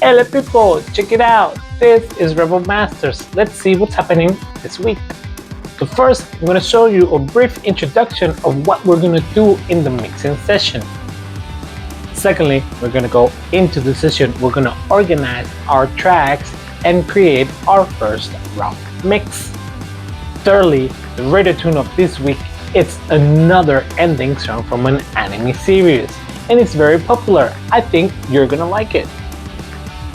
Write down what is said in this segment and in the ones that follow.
Hello people, check it out. This is Rebel Masters. Let's see what's happening this week. So first, I'm going to show you a brief introduction of what we're going to do in the mixing session. Secondly, we're going to go into the session. We're going to organize our tracks and create our first rough mix. Thirdly, the radio tune of this week, it's another ending song from an anime series, and it's very popular. I think you're gonna like it.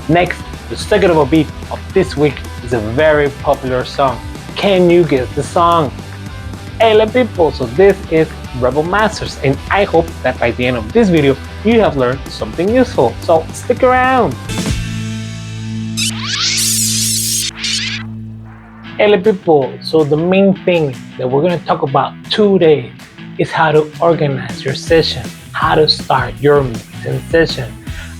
Next, the second of a beat of this week is a very popular song. Can you guess the song? Hello people, so this is Rebel Masters, and I hope that by the end of this video you have learned something useful, so stick around. Hello people, so the main thing that we're going to talk about today is how to organize your session, how to start your mixing session.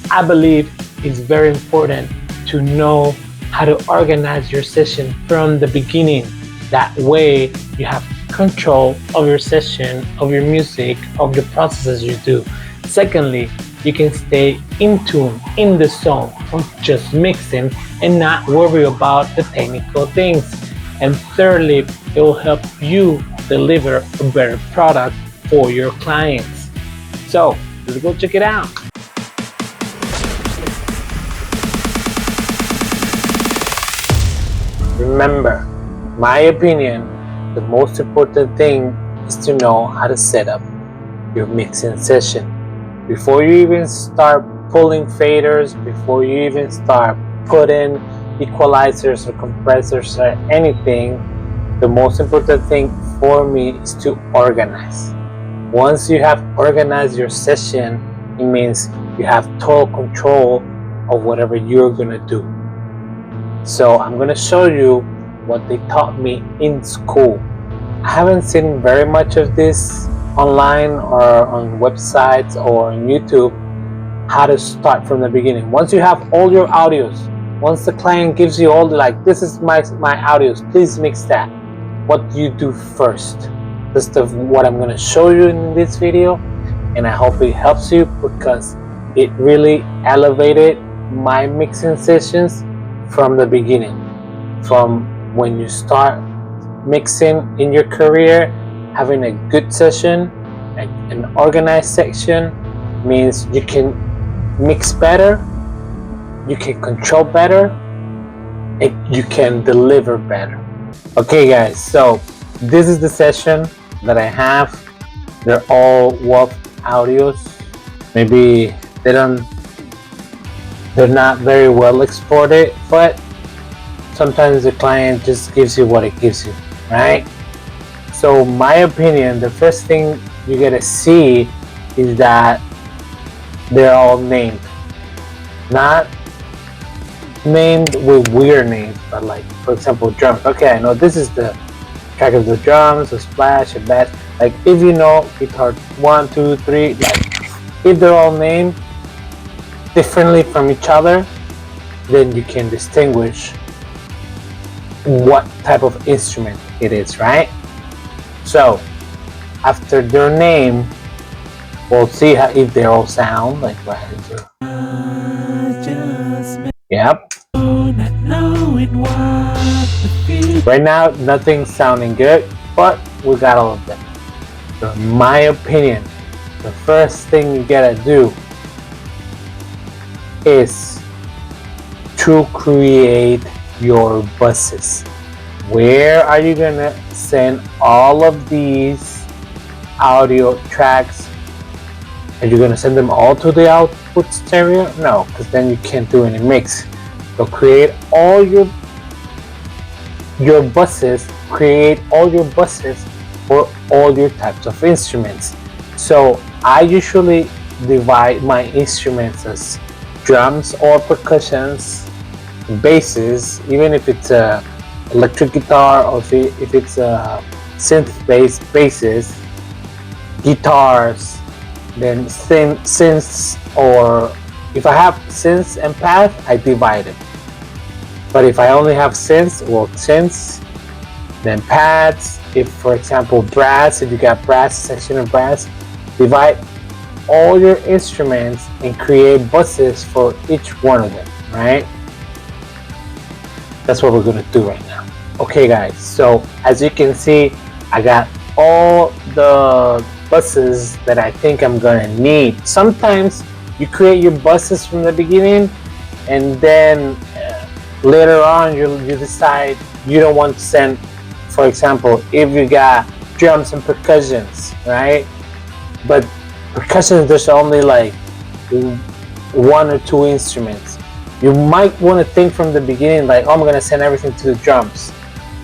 I believe it's very important to know how to organize your session from the beginning. That way you have control of your session, of your music, of the processes you do. Secondly, you can stay in tune, in the zone of just mixing and not worry about the technical things. And thirdly, it will help you deliver a better product for your clients. So let's go check it out. Remember, my opinion, the most important thing is to know how to set up your mixing session. Before you even start pulling faders, before you even start putting equalizers or compressors or anything, the most important thing for me is to organize. Once you have organized your session, it means you have total control of whatever you're gonna do. So I'm gonna show you what they taught me in school. I haven't seen very much of this online or on websites or on YouTube, how to start from the beginning. Once you have all your audios, once the client gives you all the, like, this is my audios, please mix that. What do you do first? This is what I'm gonna show you in this video, and I hope it helps you because it really elevated my mixing sessions from the beginning. From when you start mixing in your career, having a good session, an organized section means you can mix better, you can control better, and you can deliver better. Okay guys, so this is the session that I have. They're all WAV audios. Maybe they're not very well exported, but sometimes the client just gives you what it gives you, right? So my opinion, the first thing you gotta see is that they're all named. Not named with weird names, but like, for example, drums. Okay, I know this is the track of the drums, the splash, the bass. Like, if you know guitar 1, 2, 3, like, if they're all named differently from each other, then you can distinguish what type of instrument it is, right? So after their name, we'll see how, if they all sound like right. Yep. Right now, nothing's sounding good, but we got all of them. So in my opinion, the first thing you gotta do is to create your buses. Where are you gonna send all of these audio tracks? Are you gonna send them all to the output stereo? No, because then you can't do any mix. So create all your buses, create all your buses for all your types of instruments. So I usually divide my instruments as drums or percussions, basses, even if it's a electric guitar or if it's a synth-based basses, guitars, then synths, or if I have synths and pads, I divide it. But if I only have synths, well, synths, then pads. If, for example, brass, if you got brass, section of brass, divide all your instruments and create buses for each one of them. right? That's what we're gonna do right now. Okay guys, so as you can see, I got all the buses that I think I'm gonna need. Sometimes you create your buses from the beginning, and then later on you decide you don't want to send, for example, if you got drums and percussions, right? But percussion, there's only like one or two instruments. You might want to think from the beginning like, oh, I'm gonna send everything to the drums,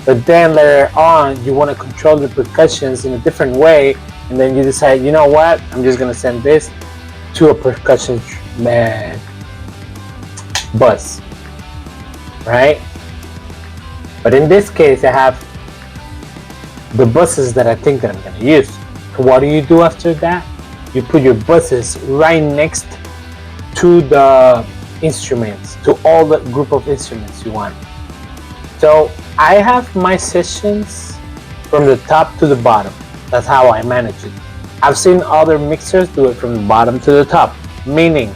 but then later on you want to control the percussions in a different way, and then you decide, you know what, I'm just gonna send this to a percussion bus, right? But in this case, I have the buses that I think that I'm gonna use. So what do you do after that? You put your buses right next to the instruments, to all the group of instruments you want. So I have my sessions from the top to the bottom. That's how I manage it. I've seen other mixers do it from the bottom to the top, meaning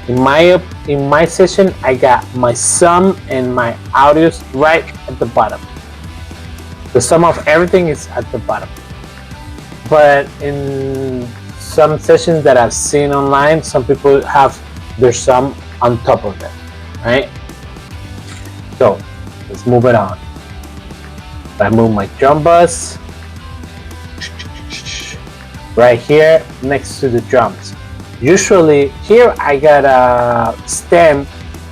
in my session I got my sum and my audios right at the bottom. The sum of everything is at the bottom. But in some sessions that I've seen online, some people have their sum on top of them, right? So let's move it on. I move my drum bus right here next to the drums. Usually here I got a stem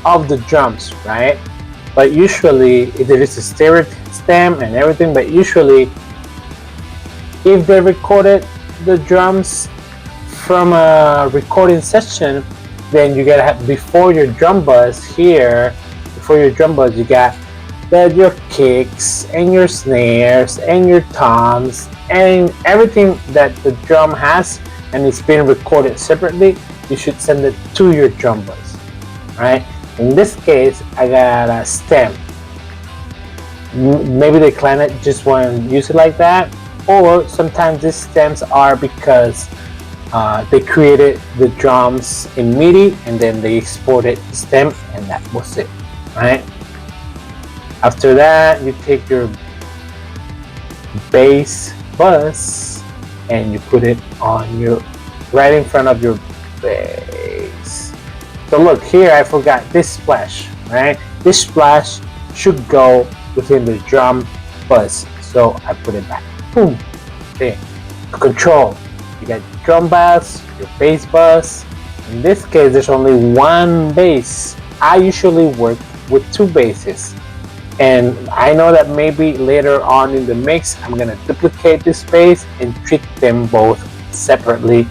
of the drums, right? But usually there is a stereo stem and everything, but usually if they recorded the drums from a recording session, then you gotta have, before your drum bus here, before your drum bus, you got your kicks and your snares and your toms and everything that the drum has, and it's being recorded separately. You should send it to your drum bus, right? In this case, I got a stem. Maybe the client just want to use it like that, or sometimes these stems are because they created the drums in MIDI and then they exported the stem, and that was it, right? After that, you take your bass bus and you put it on your right in front of your bass. So look here, I forgot this splash, right? This splash should go within the drum bus, so I put it back. Boom. Okay. Control. You got your drum bus, your bass bus. In this case, there's only one bass. I usually work with two basses, and I know that maybe later on in the mix I'm gonna duplicate this bass and treat them both separately,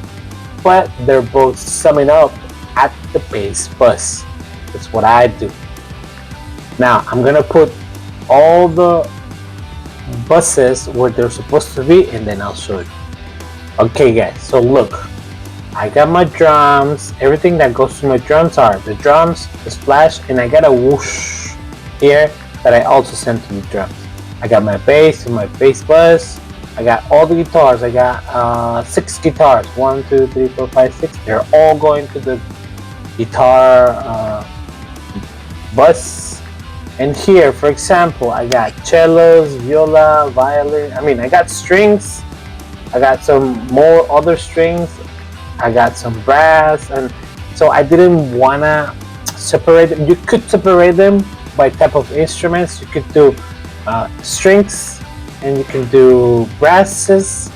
but they're both summing up at the bass bus. That's what I do. Now I'm gonna put all the buses where they're supposed to be, and then I'll show you. Okay guys, so look, I got my drums. Everything that goes to my drums are the drums, the splash, and I got a whoosh here that I also sent to the drums. I got my bass and my bass bus. I got all the guitars. I got 6 guitars. 1, 2, 3, 4, 5, 6. They're all going to the guitar bus. And here, for example, I got cellos, viola, violin. I got strings. I got some more other strings. I got some brass, and so I didn't wanna separate them. You could separate them by type of instruments. You could do strings, and you can do brasses,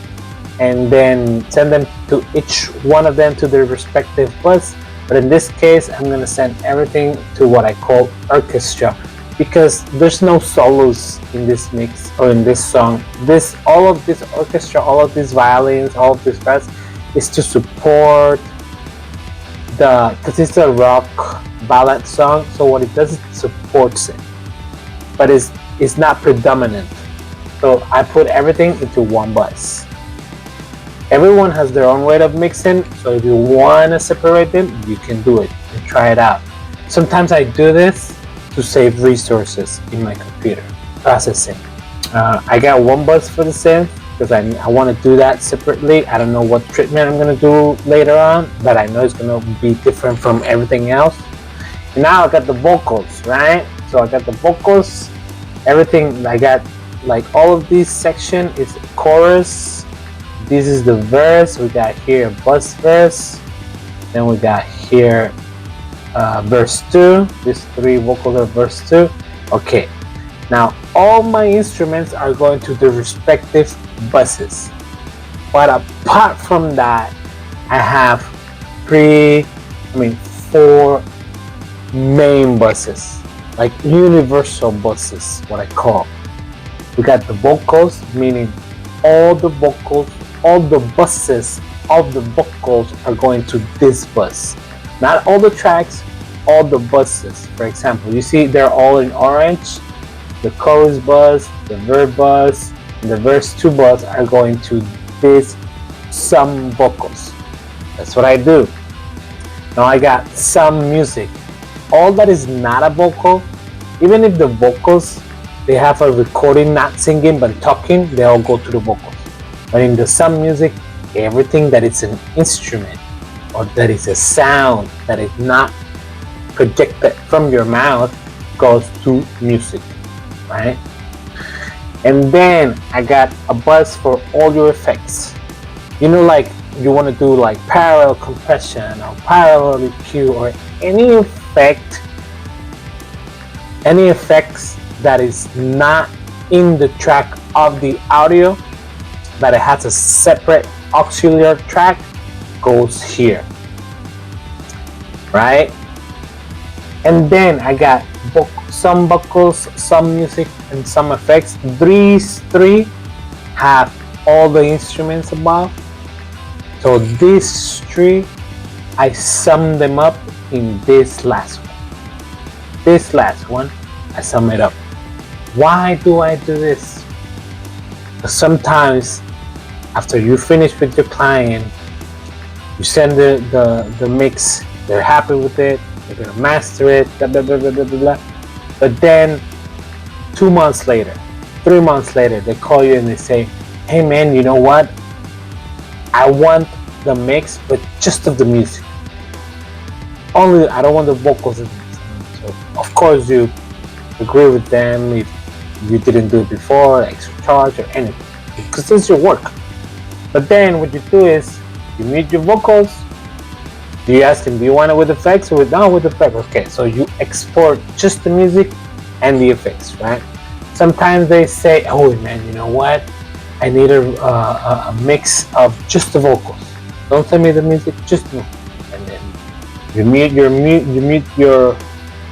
and then send them to each one of them to their respective bus. But in this case, I'm gonna send everything to what I call orchestra, because there's no solos in this mix or in this song. All of this orchestra, all of these violins, all of this brass is to support because it's a rock ballad song. So what it does, it supports it, but it's not predominant. So I put everything into one bus. Everyone has their own way of mixing, so if you want to separate them, you can do it and try it out. Sometimes I do this to save resources in my computer processing. I got one bus for the synth because I want to do that separately. I don't know what treatment I'm going to do later on, but I know it's going to be different from everything else. Now I got the vocals, right? So I got the vocals, everything. I got like all of this section is chorus. This is the verse. We got here bus verse. Then we got here verse 2. These three vocals are verse 2. Okay, now all my instruments are going to the respective buses. But apart from that, I have four main buses, like universal buses, what I call. We got the vocals, meaning all the vocals, all the buses of the vocals are going to this bus. Not all the tracks, all the buses. For example, you see they're all in orange. The chorus bus, the verb bus, and the verse 2 bus are going to this some vocals. That's what I do. Now I got some music. All that is not a vocal, even if the vocals, they have a recording not singing but talking, they all go to the vocals. But in the some music, everything that is an instrument or that is a sound that is not projected from your mouth goes to music, right? And then I got a bus for all your effects. You know, like you want to do like parallel compression or parallel EQ or any effects that is not in the track of the audio, but it has a separate auxiliary track, goes here, right? And then I got some vocals, some music, and some effects. These three have all the instruments above. So these three, I sum them up in this last one. This last one, I sum it up. Why do I do this? Because sometimes after you finish with your client, you send the mix, they're happy with it, they're gonna master it, blah, blah, blah, blah, blah, blah. But then 2 months later, 3 months later, they call you and they say, hey man, you know what? I want the mix, but just of the music. Only, I don't want the vocals in it. So of course you agree with them if you didn't do it before, extra charge or anything, because it's your work. But then what you do is you mute your vocals. You ask them, do you want it with effects or with effects? Okay, so you export just the music and the effects, right? Sometimes they say, oh man, you know what? I need a mix of just the vocals. Don't send me the music, just the vocals. And then you mute your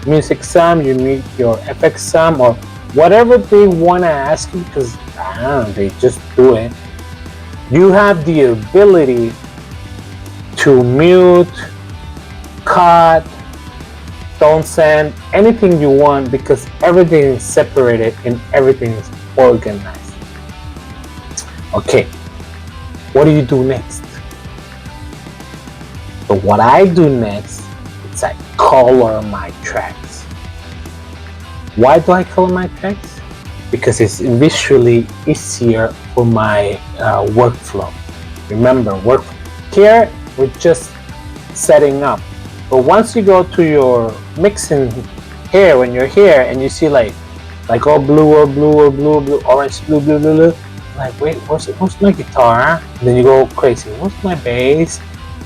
music some, you mute your effects some, or whatever they want to ask you, because I don't know, they just do it. You have the ability to mute, cut, don't send, anything you want, because everything is separated and everything is organized. Okay, what do you do next? So what I do next is I color my tracks. Why do I color my tracks? Because it's visually easier for my workflow. Remember, here we're just setting up. But once you go to your mixing here, when you're here and you see like all blue, orange, blue, like wait, where's my guitar? And then you go crazy. Where's my bass?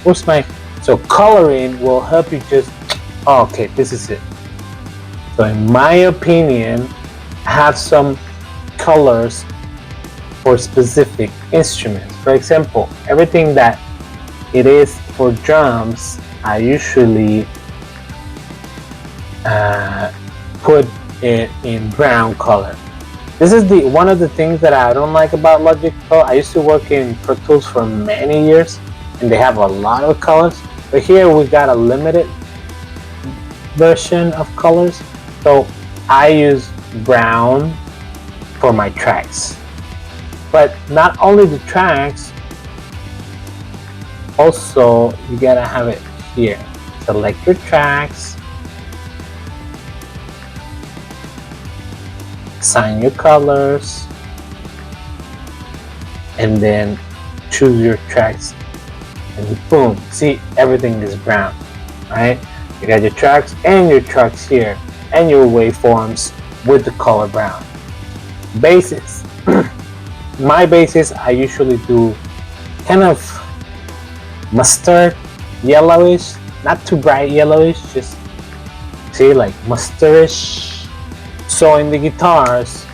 Where's my... So coloring will help you just, oh, okay, this is it. So in my opinion, I have some colors for specific instruments. For example, everything that it is for drums, I usually put it in brown color. This is one of the things that I don't like about Logic Pro. I used to work in Pro Tools for many years and they have a lot of colors, but here we got a limited version of colors. So I use brown for my tracks. But not only the tracks, also you gotta have it here. Select your tracks, assign your colors, and then choose your tracks, and boom, see, everything is brown, right? You got your tracks and your tracks here, and your waveforms with the color brown. Bases. My bases, I usually do kind of mustard yellowish, not too bright yellowish, just see, like mustardish. So in the guitars,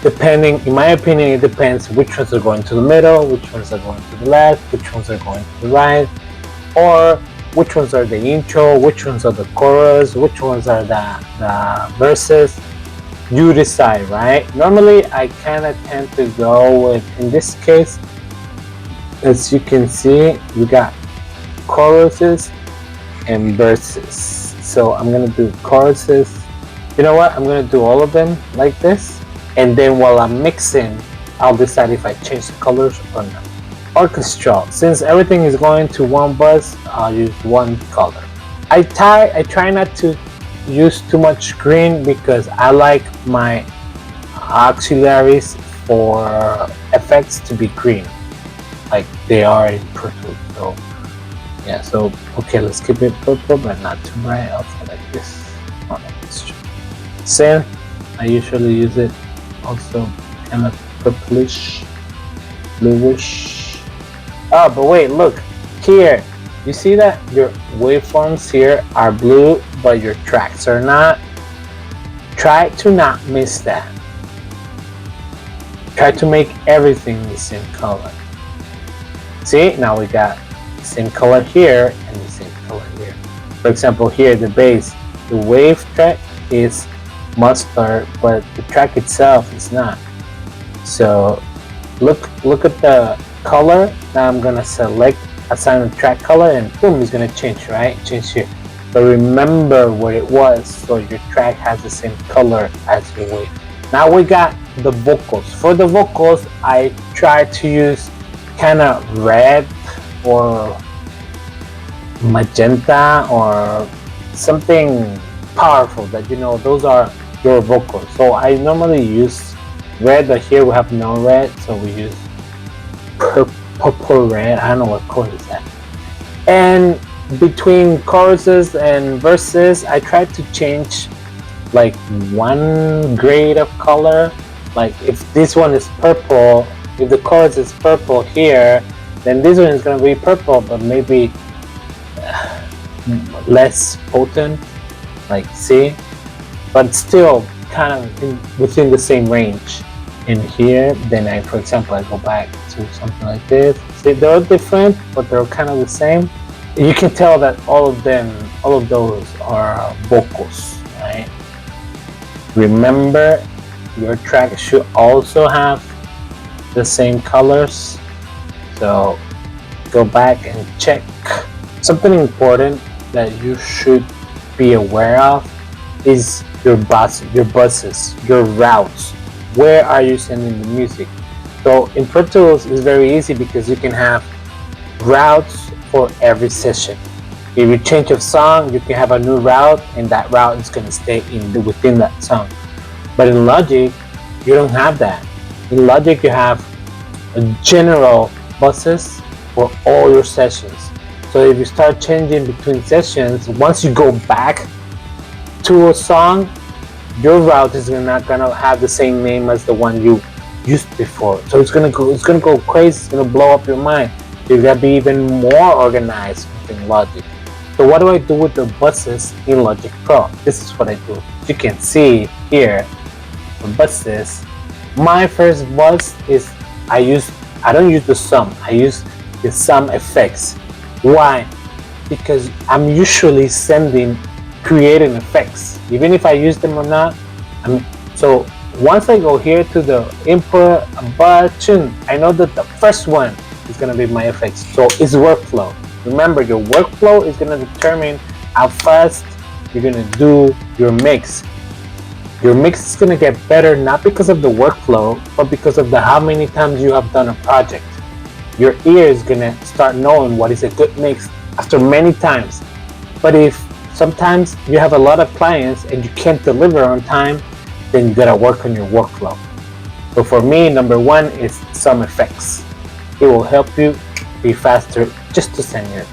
depending, in my opinion, it depends which ones are going to the middle, which ones are going to the left, which ones are going to the right, or which ones are the intro, which ones are the chorus, which ones are the verses. You decide, right? Normally I kind of tend to go with, in this case, as you can see, we got choruses and verses. So I'm gonna do choruses. You know what? I'm gonna do all of them like this, and then while I'm mixing, I'll decide if I change the colors or not. Orchestral. Since everything is going to one bus, I'll use one color. I try not to use too much green because I like my auxiliaries for effects to be green, like they are in Pro Tools. So yeah, so okay, let's keep it purple but not too bright. Okay, like this. Oh, no, that's true. Synth, I usually use it also kind of purplish, bluish. Oh, but wait, look here. You see that your waveforms here are blue, but your tracks are not? Try to not miss that. Try to make everything the same color. See, now we got the same color here and the same color here. For example, here the bass, the wave track is mustard, but the track itself is not. So look at the color. Now I'm gonna select, assign a track color, and boom, it's gonna change, right? Change here. But remember what it was, so your track has the same color as your wave. Now we got the vocals. For the vocals, I try to use kind of red or magenta or something powerful that you know those are your vocals. So I normally use red, but here we have no red, so we use purple red. I don't know what color is that. And between choruses and verses, I try to change like one grade of color. Like if this one is purple, if the chorus is purple here, then this one is gonna be purple, but maybe less potent, like see, but still kind of within the same range. In here, then I, for example, I go back to something like this. See, they're different, but they're kind of the same. You can tell that all of those are vocals, right? Remember, your track should also have the same colors. So go back and check. Something important that you should be aware of is your buses, your routes. Where are you sending the music? So in Pro Tools, it's very easy because you can have routes for every session. If you change a song, you can have a new route, and that route is going to stay within that song. But in Logic, you don't have that. In Logic, you have general buses for all your sessions. So if you start changing between sessions, once you go back to a song, your route is not gonna have the same name as the one you used before. So it's gonna go crazy. It's gonna blow up your mind. You gotta be even more organized within Logic. So what do I do with the buses in Logic Pro? This is what I do. You can see here the buses. My first bus is I don't use the sum. I use the sum effects. Why? Because I'm usually creating effects, even if I use them or not. So once I go here to the input button, I know that the first one is going to be my effects. So it's workflow. Remember, your workflow is going to determine how fast you're going to do your mix. Your mix is going to get better not because of the workflow, but because of how many times you have done a project. Your ear is going to start knowing what is a good mix after many times. But if sometimes you have a lot of clients and you can't deliver on time, then you gotta work on your workflow. So for me, number one is some effects. It will help you be faster just to send your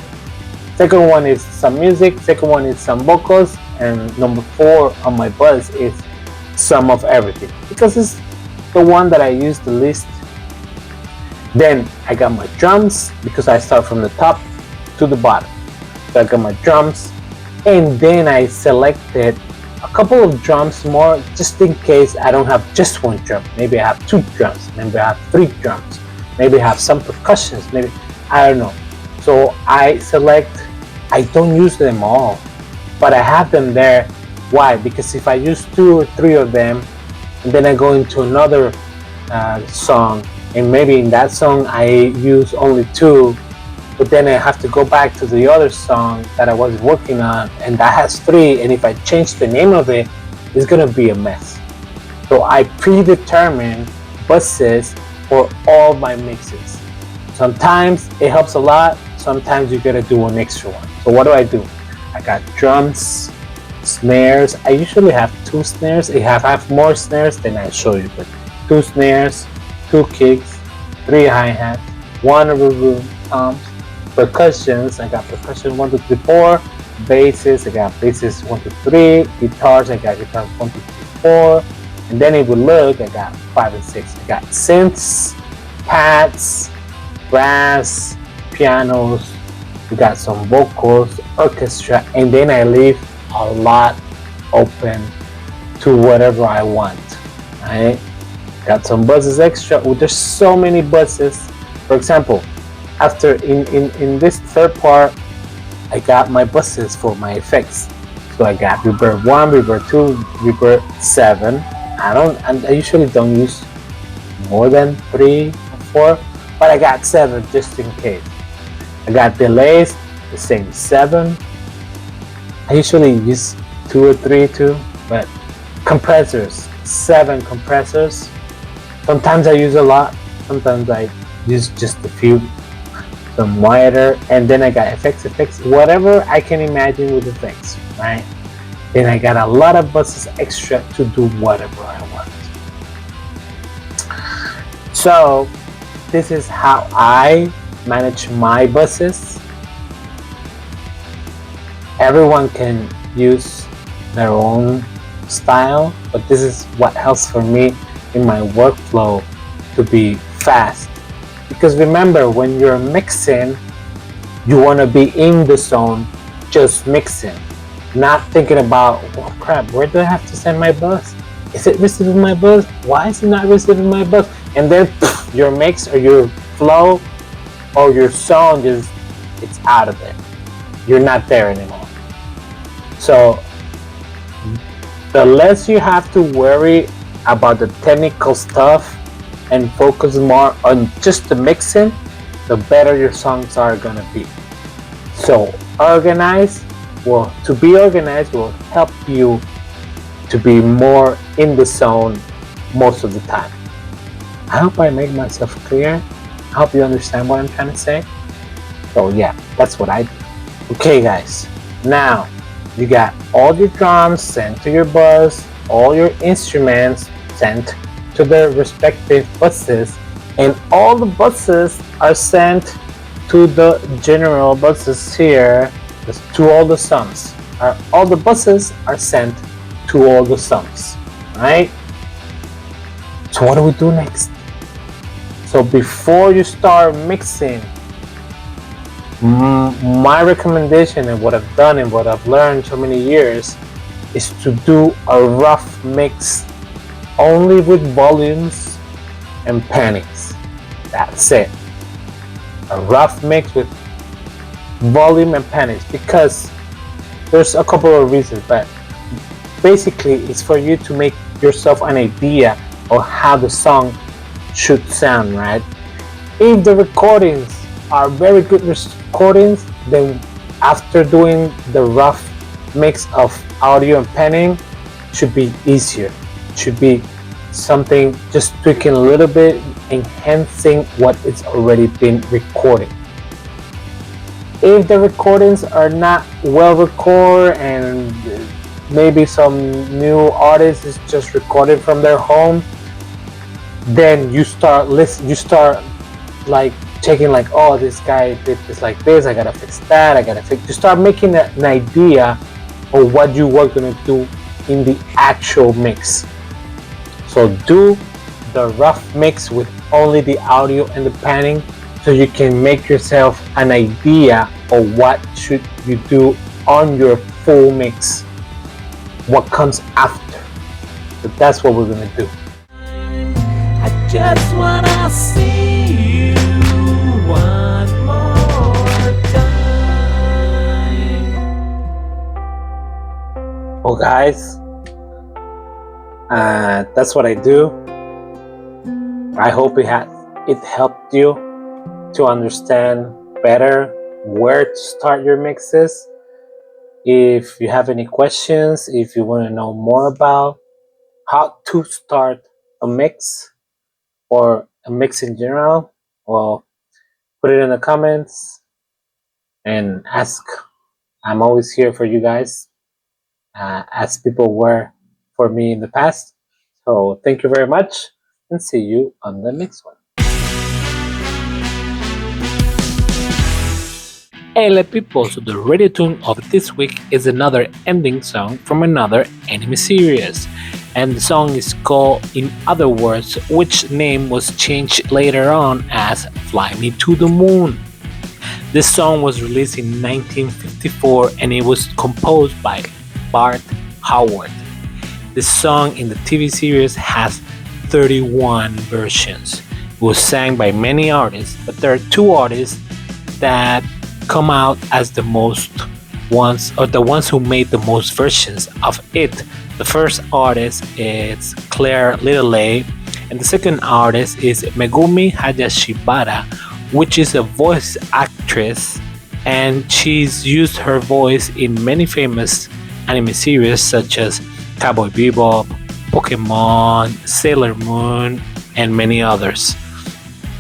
Second one is some music. Second one is some vocals. And number 4 on my bus is some of everything, because it's the one that I use the least. Then I got my drums, because I start from the top to the bottom. So I got my drums, and then I selected a couple of drums more, just in case I don't have just one drum. Maybe I have 2 drums, maybe I have 3 drums, maybe I have some percussions, maybe, I don't know. So I don't use them all, but I have them there. Why? Because if I use 2 or 3 of them, and then I go into another song, and maybe in that song I use only 2, but then I have to go back to the other song that I was working on, and that has 3, and if I change the name of it, it's gonna be a mess. So I predetermine buses for all my mixes. Sometimes it helps a lot, sometimes you gotta do an extra one. So what do? I got drums, snares. I usually have 2 snares. If I have more snares, then I show you, but 2 snares, 2 kicks, 3 hi-hats, 1 reverb toms, percussions. I got percussion 1, 2, 3, 4. Basses, I got basses 1, 2, 3. Guitars, I got guitars 1, 2, 3, 4. And then if we look, I got 5 and 6. I got synths, pads, brass, pianos. We got some vocals, orchestra, and then I leave a lot open to whatever I want. Right? Got some buzzes extra. Oh, there's so many buzzes. For example, after in this third part, I got my buzzes for my effects. So I got reverb 1, reverb 2, reverb 7. I usually don't use more than 3 or 4, but I got 7 just in case. I got delays, the same 7. I usually use 2 or 3 too, but compressors, 7 compressors. Sometimes I use a lot, sometimes I use just a few. Some wider, and then I got effects, whatever I can imagine with effects, right? Then I got a lot of buses extra to do whatever I want. So this is how I manage my buses. Everyone can use their own style, but this is what helps for me in my workflow to be fast. Because remember, when you're mixing, you want to be in the zone, just mixing, not thinking about, oh crap, where do I have to send my bus? Is it receiving my bus? Why is it not receiving my bus? And then your mix or your flow or your song it's out of there. You're not there anymore. So the less you have to worry about the technical stuff and focus more on just the mixing, the better your songs are gonna be. So to be organized will help you to be more in the zone most of the time. I hope I make myself clear. I hope you understand what I'm trying to say. So yeah, that's what I do. Okay guys, now you got all your drums sent to your bus, all your instruments sent to their respective buses, and all the buses are sent to the general buses here, to all the sums. All the buses are sent to all the sums, right? So what do we do next? So before you start mixing, my recommendation and what I've done and what I've learned so many years is to do a rough mix only with volumes and panics. That's it. A rough mix with volume and panics, because there's a couple of reasons, but basically it's for you to make yourself an idea of how the song should sound, right? If the recordings are very good recordings, then after doing the rough mix of audio and panning, should be easier. Should be something just tweaking a little bit, enhancing what is already been recorded. If the recordings are not well recorded and maybe some new artist is just recorded from their home, then you start like checking like, oh, this guy did this like this, I gotta fix that, I gotta fix. You start making an idea of what you were gonna do in the actual mix. So do the rough mix with only the audio and the panning, so you can make yourself an idea of what should you do on your full mix, what comes after. So that's what we're gonna do. I just wanna see you one more time. Well, guys, that's what I do. I hope it helped you to understand better where to start your mixes. If you have any questions, if you want to know more about how to start a mix or a mix in general, well, put it in the comments and ask. I'm always here for you guys, as people were for me in the past. So thank you very much, and see you on the next one. Hey people, so the radio tune of this week is another ending song from another anime series, and the song is called In Other Words, which name was changed later on as Fly Me to the Moon. This song was released in 1954 and it was composed by Bart Howard. This song in the TV series has 31 versions. It was sang by many artists, but there are two artists that come out as the most ones, or the ones who made the most versions of it. The first artist is Claire Little, and the second artist is Megumi Hayashibara, which is a voice actress, and she's used her voice in many famous anime series such as Cowboy Bebop, Pokemon, Sailor Moon, and many others.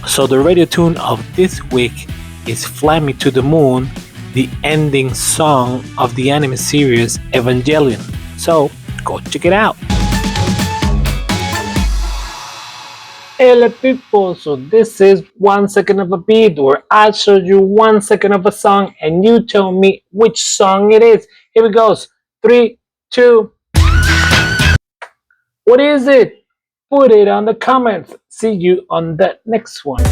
So the radio tune of this week is Fly Me to the Moon, the ending song of the anime series Evangelion. So go check it out. Hello people, so this is 1 second of a beat where I show you 1 second of a song and you tell me which song it is. Here it goes. 3, 2. What is it? Put it on the comments. See you on the next one.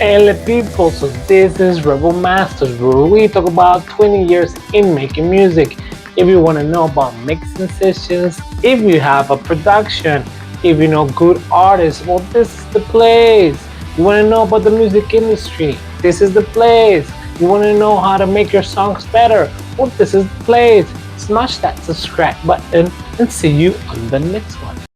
Hello people, so this is Rebel Masters, where we talk about 20 years in making music. If you want to know about mixing sessions, if you have a production, if you know good artists, well, this is the place. You want to know about the music industry, this is the place. You want to know how to make your songs better, well, this is the place. Smash that subscribe button and see you on the next one.